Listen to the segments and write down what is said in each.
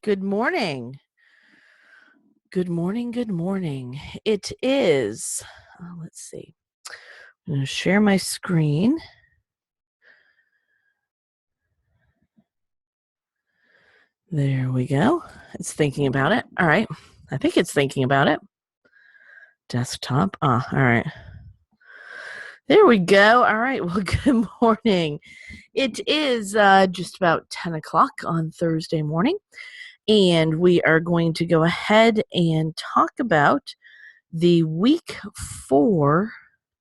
Good morning. Good morning. Good morning. It is, let's see, I'm going to share my screen. There we go. It's thinking about it. All right. I think it's thinking about it. Desktop. All right. There we go. All right. Well, good morning. It is just about 10 o'clock on Thursday morning, and we are going to go ahead and talk about the week 4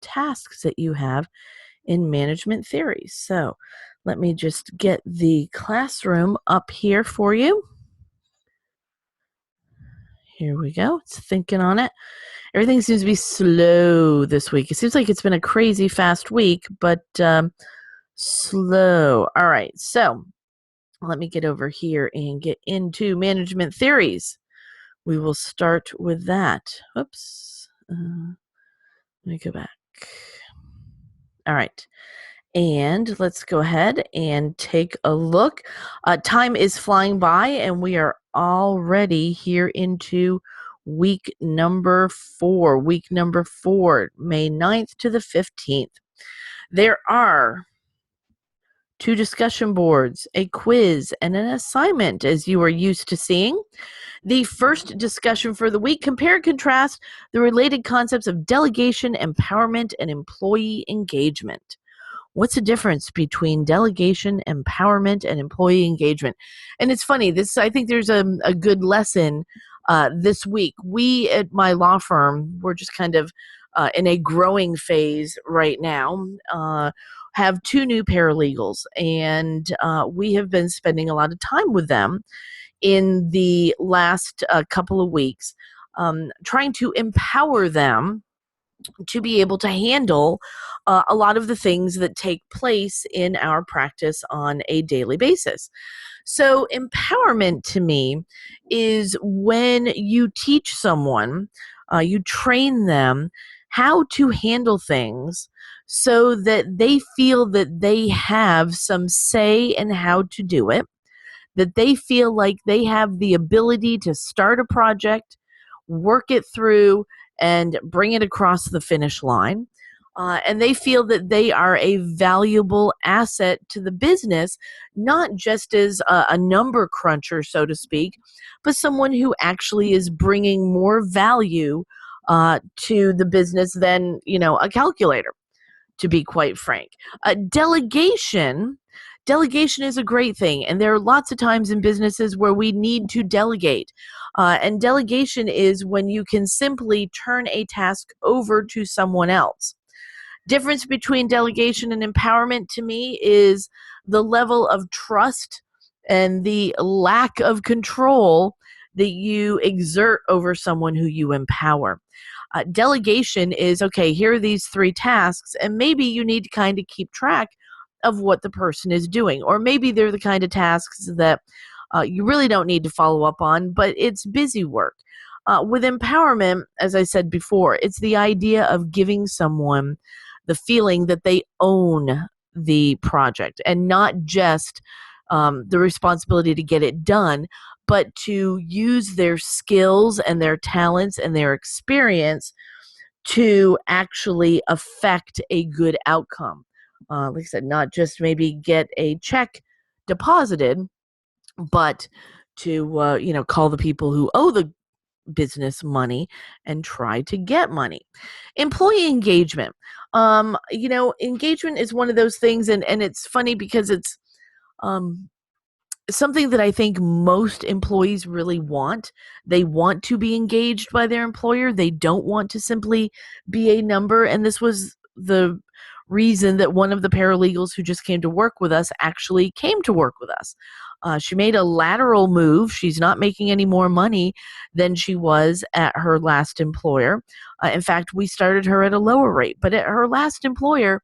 tasks that you have in management theory. So let me just get the classroom up here for you. Here we go. It's thinking on it. Everything seems to be slow this week. It seems like it's been a crazy fast week, but slow. All right. So let me get over here and get into management theories. We will start with that. Oops. Let me go back. All right. And let's go ahead and take a look. Time is flying by, and we are already here into week number 4. Week number 4, May 9th to the 15th. There are 2 discussion boards, a quiz, and an assignment, as you are used to seeing. The first discussion for the week: compare and contrast the related concepts of delegation, empowerment, and employee engagement. What's the difference between delegation, empowerment, and employee engagement? And it's funny, I think there's a good lesson this week. We at my law firm, we're just kind of in a growing phase right now, have 2 new paralegals, and we have been spending a lot of time with them in the last couple of weeks, trying to empower them to be able to handle a lot of the things that take place in our practice on a daily basis. So empowerment to me is when you teach someone, you train them how to handle things so that they feel that they have some say in how to do it, that they feel like they have the ability to start a project, work it through, and bring it across the finish line. And they feel that they are a valuable asset to the business, not just as a number cruncher, so to speak, but someone who actually is bringing more value to the business than, a calculator, to be quite frank. Delegation is a great thing, and there are lots of times in businesses where we need to delegate. And delegation is when you can simply turn a task over to someone else. Difference between delegation and empowerment to me is the level of trust and the lack of control that you exert over someone who you empower. Delegation is, okay, here are these 3 tasks, and maybe you need to kind of keep track of what the person is doing. Or maybe they're the kind of tasks that you really don't need to follow up on, but it's busy work. With empowerment, as I said before, it's the idea of giving someone the feeling that they own the project and not just the responsibility to get it done, but to use their skills and their talents and their experience to actually affect a good outcome. Like I said, not just maybe get a check deposited, but to call the people who owe the business money and try to get money. Employee engagement. Engagement is one of those things, and it's funny because it's something that I think most employees really want. They want to be engaged by their employer. They don't want to simply be a number. And this was the reason that one of the paralegals who just came to work with us actually came to work with us. She made a lateral move. She's not making any more money than she was at her last employer. In fact, we started her at a lower rate. But at her last employer,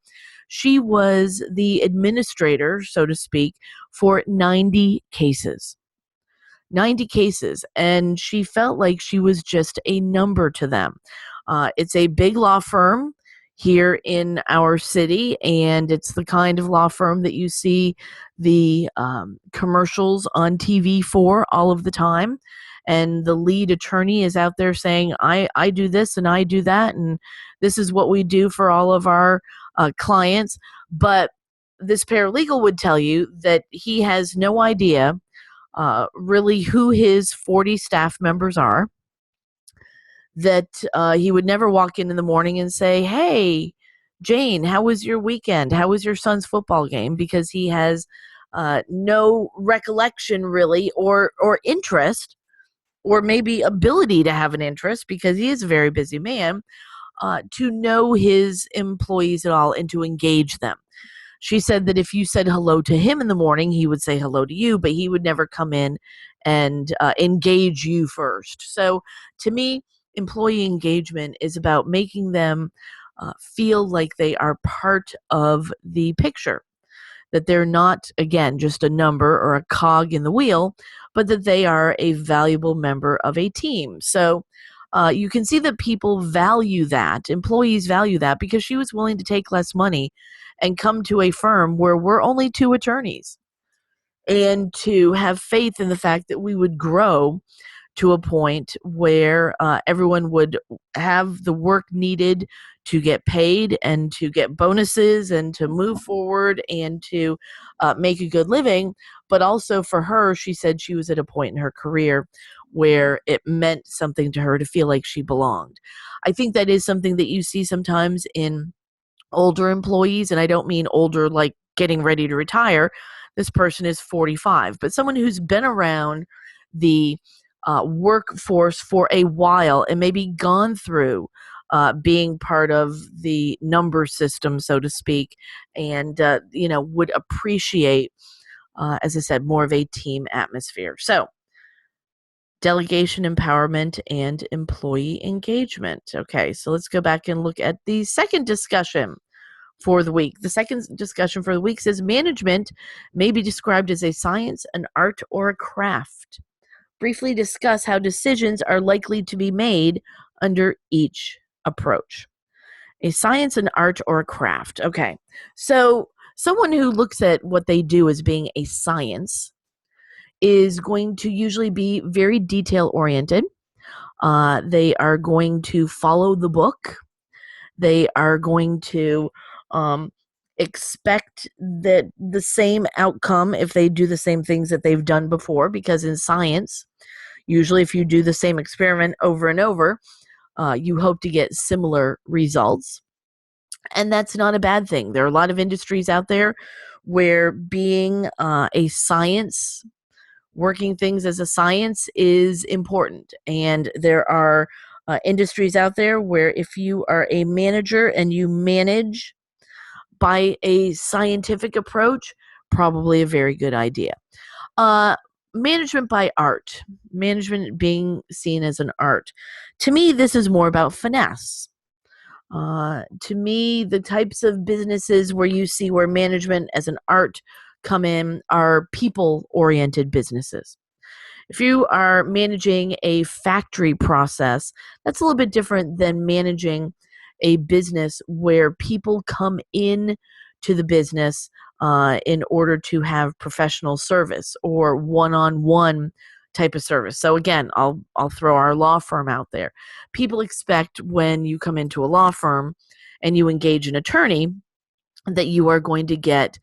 she was the administrator, so to speak, for 90 cases. 90 cases. And she felt like she was just a number to them. It's a big law firm here in our city, and it's the kind of law firm that you see the commercials on TV for all of the time. And the lead attorney is out there saying, I do this and I do that, and this is what we do for all of our clients. But this paralegal would tell you that he has no idea really who his 40 staff members are, that he would never walk in the morning and say, "Hey, Jane, how was your weekend? How was your son's football game?" Because he has no recollection really, or interest, or maybe ability to have an interest, because he is a very busy man, to know his employees at all and to engage them. She said that if you said hello to him in the morning, he would say hello to you, but he would never come in and engage you first. So to me, employee engagement is about making them feel like they are part of the picture, that they're not, again, just a number or a cog in the wheel, but that they are a valuable member of a team. So you can see that people value that, employees value that, because she was willing to take less money and come to a firm where we're only two attorneys, and to have faith in the fact that we would grow to a point where everyone would have the work needed to get paid and to get bonuses and to move forward and to make a good living. But also for her, she said she was at a point in her career where it meant something to her to feel like she belonged. I think that is something that you see sometimes in older employees, and I don't mean older like getting ready to retire. This person is 45, but someone who's been around the workforce for a while and maybe gone through being part of the number system, so to speak, and would appreciate, as I said, more of a team atmosphere. So delegation, empowerment, and employee engagement. Okay, so let's go back and look at the second discussion for the week. The second discussion for the week says management may be described as a science, an art, or a craft. Briefly discuss how decisions are likely to be made under each approach. A science, an art, or a craft. Okay, so someone who looks at what they do as being a science is going to usually be very detail oriented. They are going to follow the book. They are going to expect that the same outcome if they do the same things that they've done before, because in science, usually if you do the same experiment over and over, you hope to get similar results. And that's not a bad thing. There are a lot of industries out there where being a science, working things as a science, is important. And there are industries out there where if you are a manager and you manage by a scientific approach, probably a very good idea. Management by art, management being seen as an art. To me, this is more about finesse. To me, the types of businesses where you see where management as an art come in are people-oriented businesses. If you are managing a factory process, that's a little bit different than managing a business where people come in to the business in order to have professional service or one-on-one type of service. So again, I'll throw our law firm out there. People expect when you come into a law firm and you engage an attorney that you are going to get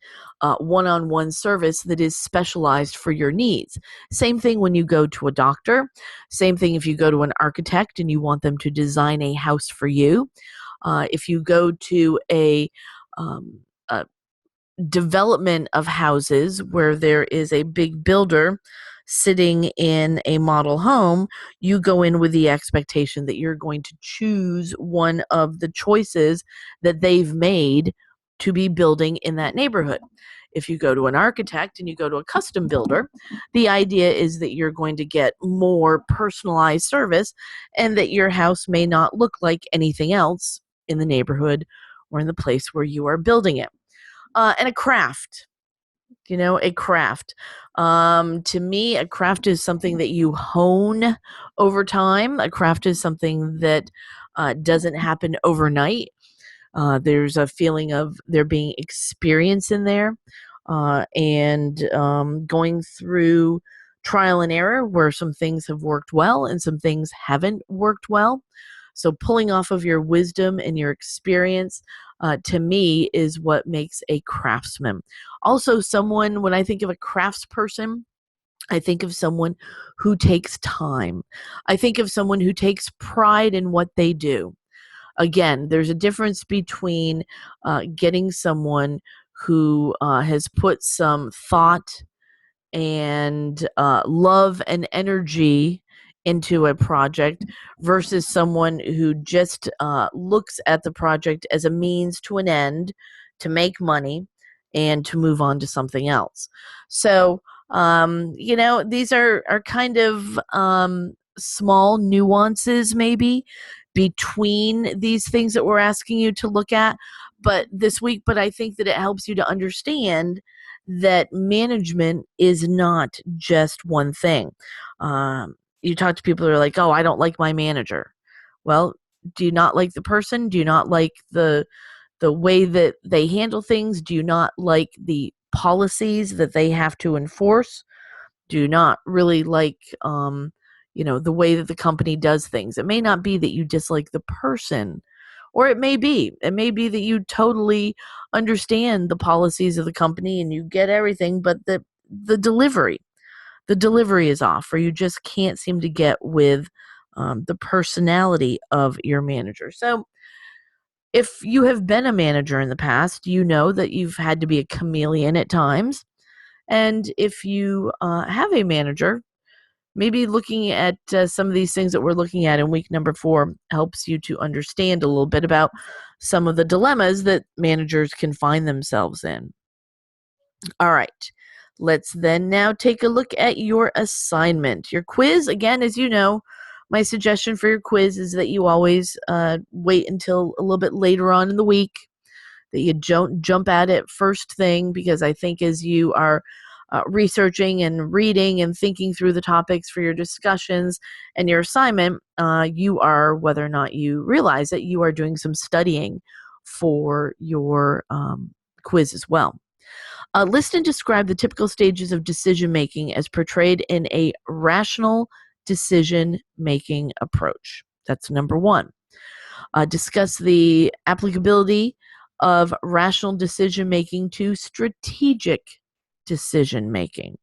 one-on-one service that is specialized for your needs. Same thing when you go to a doctor. Same thing if you go to an architect and you want them to design a house for you. If you go to a development of houses where there is a big builder sitting in a model home, you go in with the expectation that you're going to choose one of the choices that they've made to be building in that neighborhood. If you go to an architect and you go to a custom builder, the idea is that you're going to get more personalized service and that your house may not look like anything else in the neighborhood or in the place where you are building it. And a craft, a craft. To me, a craft is something that you hone over time. A craft is something that doesn't happen overnight. There's a feeling of there being experience in there, and going through trial and error where some things have worked well and some things haven't worked well. So pulling off of your wisdom and your experience, to me, is what makes a craftsman. Also, someone, when I think of a craftsperson, I think of someone who takes time. I think of someone who takes pride in what they do. Again, there's a difference between getting someone who has put some thought and love and energy into a project versus someone who just looks at the project as a means to an end to make money and to move on to something else. So, these are kind of small nuances maybe between these things that we're asking you to look at but I think that it helps you to understand that management is not just one thing. You talk to people who are like, oh, I don't like my manager. Well, do you not like the person? Do you not like the way that they handle things? Do you not like the policies that they have to enforce? Do you not really like the way that the company does things? It may not be that you dislike the person, or it may be that you totally understand the policies of the company and you get everything, but the delivery is off, or you just can't seem to get with the personality of your manager. So if you have been a manager in the past, you know that you've had to be a chameleon at times. And if you have a manager, maybe looking at some of these things that we're looking at in week number 4 helps you to understand a little bit about some of the dilemmas that managers can find themselves in. All right. Let's then now take a look at your assignment. Your quiz, again, as you know, my suggestion for your quiz is that you always wait until a little bit later on in the week, that you don't jump at it first thing, because I think as you are researching and reading and thinking through the topics for your discussions and your assignment, you are, whether or not you realize it, you are doing some studying for your quiz as well. List and describe the typical stages of decision making as portrayed in a rational decision making approach. That's number 1. Discuss the applicability of rational decision making to strategic decision making.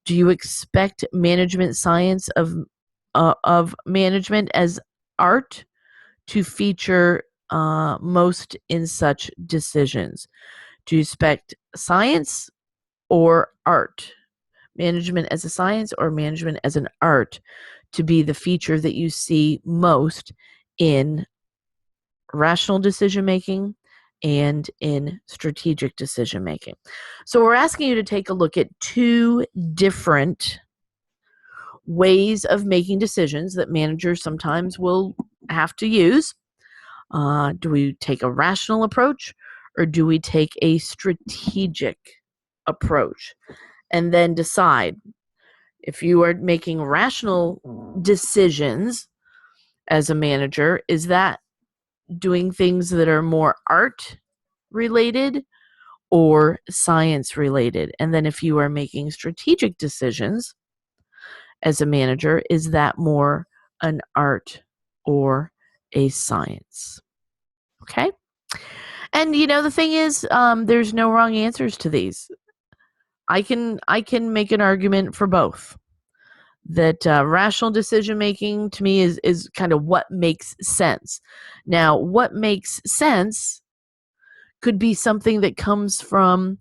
Do you expect management science of management as art to feature most in such decisions? Do you expect science or art, management as a science or management as an art, to be the feature that you see most in rational decision making and in strategic decision making? So we're asking you to take a look at 2 different ways of making decisions that managers sometimes will have to use. Do we take a rational approach, or do we take a strategic approach? And then decide, if you are making rational decisions as a manager, is that doing things that are more art related or science related? And then if you are making strategic decisions as a manager, is that more an art or a science? Okay. And the thing is, there's no wrong answers to these. I can make an argument for both. That rational decision making to me is kind of what makes sense. Now, what makes sense could be something that comes from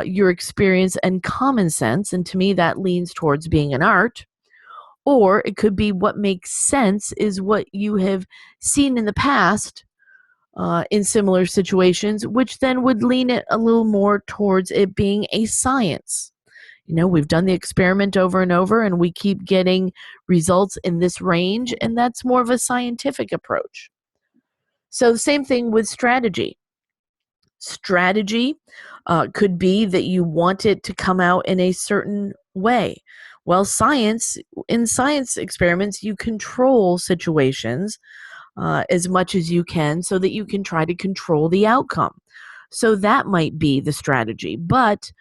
your experience and common sense, and to me that leans towards being an art. Or it could be what makes sense is what you have seen in the past in similar situations, which then would lean it a little more towards it being a science. We've done the experiment over and over, and we keep getting results in this range, and that's more of a scientific approach. So the same thing with strategy. Strategy could be that you want it to come out in a certain way. Well, in science experiments, you control situations as much as you can so that you can try to control the outcome. So that might be the strategy. But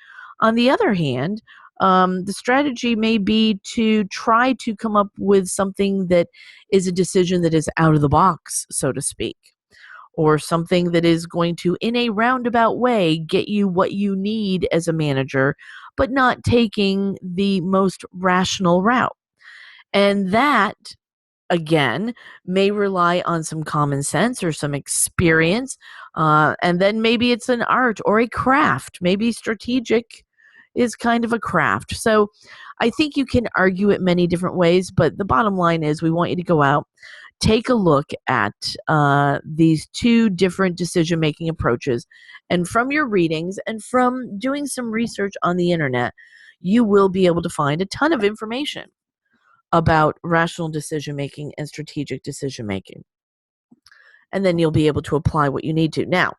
on the other hand, the strategy may be to try to come up with something that is a decision that is out of the box, so to speak, or something that is going to, in a roundabout way, get you what you need as a manager, but not taking the most rational route. And that, again, may rely on some common sense or some experience. And then maybe it's an art or a craft. Maybe strategic is kind of a craft. So I think you can argue it many different ways, but the bottom line is we want you to go out, take a look at these two different decision making approaches. And from your readings and from doing some research on the internet, you will be able to find a ton of information about rational decision making and strategic decision making. And then you'll be able to apply what you need to. Now,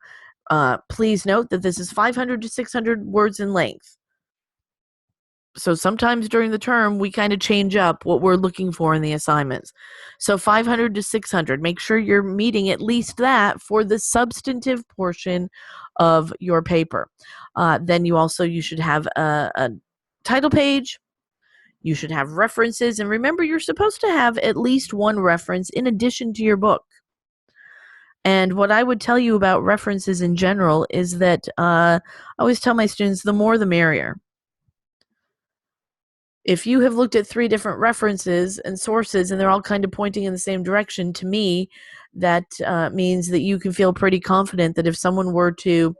please note that this is 500 to 600 words in length. So sometimes during the term, we kind of change up what we're looking for in the assignments. So 500 to 600, make sure you're meeting at least that for the substantive portion of your paper. Then you should have a title page. You should have references. And remember, you're supposed to have at least one reference in addition to your book. And what I would tell you about references in general is that I always tell my students, the more the merrier. If you have looked at 3 different references and sources and they're all kind of pointing in the same direction, to me, that means that you can feel pretty confident that if someone were to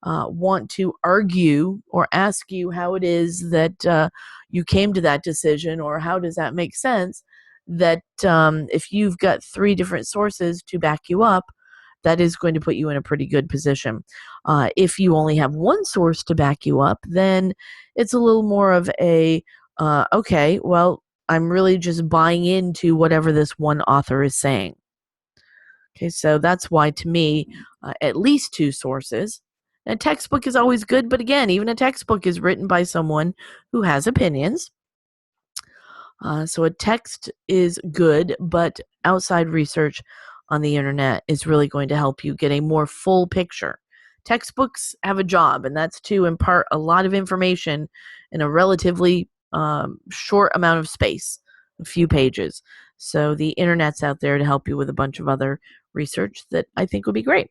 want to argue or ask you how it is that you came to that decision or how does that make sense, that if you've got 3 different sources to back you up, that is going to put you in a pretty good position. If you only have one source to back you up, then it's a little more of a okay, well, I'm really just buying into whatever this one author is saying. Okay, so that's why, to me, at least 2 sources. A textbook is always good, but again, even a textbook is written by someone who has opinions. So a text is good, but outside research on the internet is really going to help you get a more full picture. Textbooks have a job, and that's to impart a lot of information in a relatively short amount of space, a few pages. So the internet's out there to help you with a bunch of other research that I think would be great.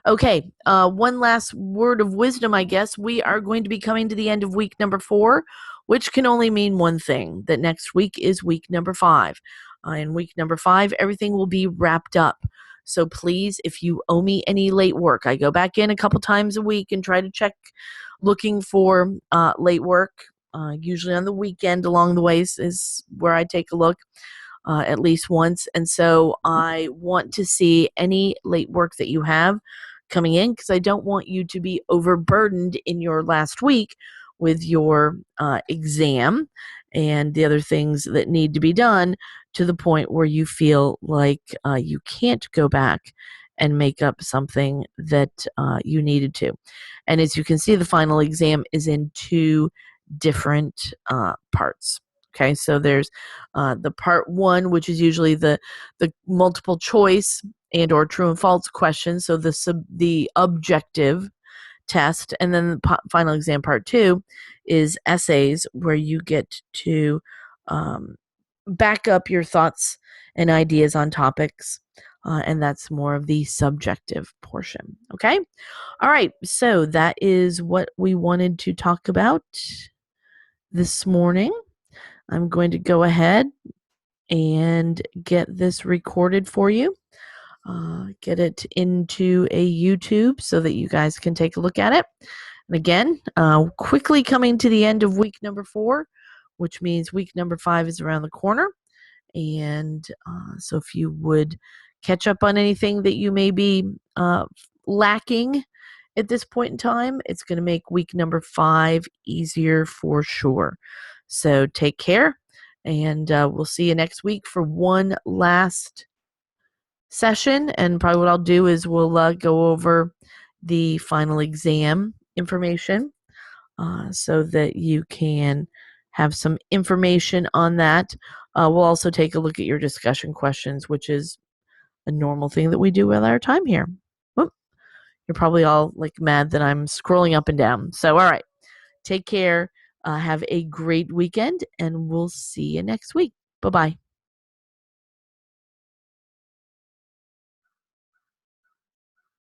Okay, one last word of wisdom, I guess. We are going to be coming to the end of week number 4, which can only mean one thing, that next week is week number 5. In week number 5, everything will be wrapped up. So please, if you owe me any late work, I go back in a couple times a week and try to check looking for late work. Usually on the weekend along the way is where I take a look at least once. And so I want to see any late work that you have coming in because I don't want you to be overburdened in your last week with your exam and the other things that need to be done to the point where you feel like you can't go back and make up something that you needed to. And as you can see, the final exam is in 2 different parts. Okay, so there's the part 1, which is usually the multiple choice and or true and false questions, so the objective test, and then the final exam part 2 is essays, where you get to back up your thoughts and ideas on topics, and that's more of the subjective portion. Okay, all right, so that is what we wanted to talk about this morning. I'm going to go ahead and get this recorded for you, get it into a YouTube so that you guys can take a look at it. And again, quickly coming to the end of week number 4, which means week number 5 is around the corner. And so if you would catch up on anything that you may be lacking at this point in time, it's going to make week number 5 easier for sure. So take care, and we'll see you next week for one last session. And probably what I'll do is we'll go over the final exam information so that you can have some information on that. We'll also take a look at your discussion questions, which is a normal thing that we do with our time here. Whoop. You're probably all like mad that I'm scrolling up and down. So, all right, take care. Have a great weekend, and we'll see you next week. Bye-bye.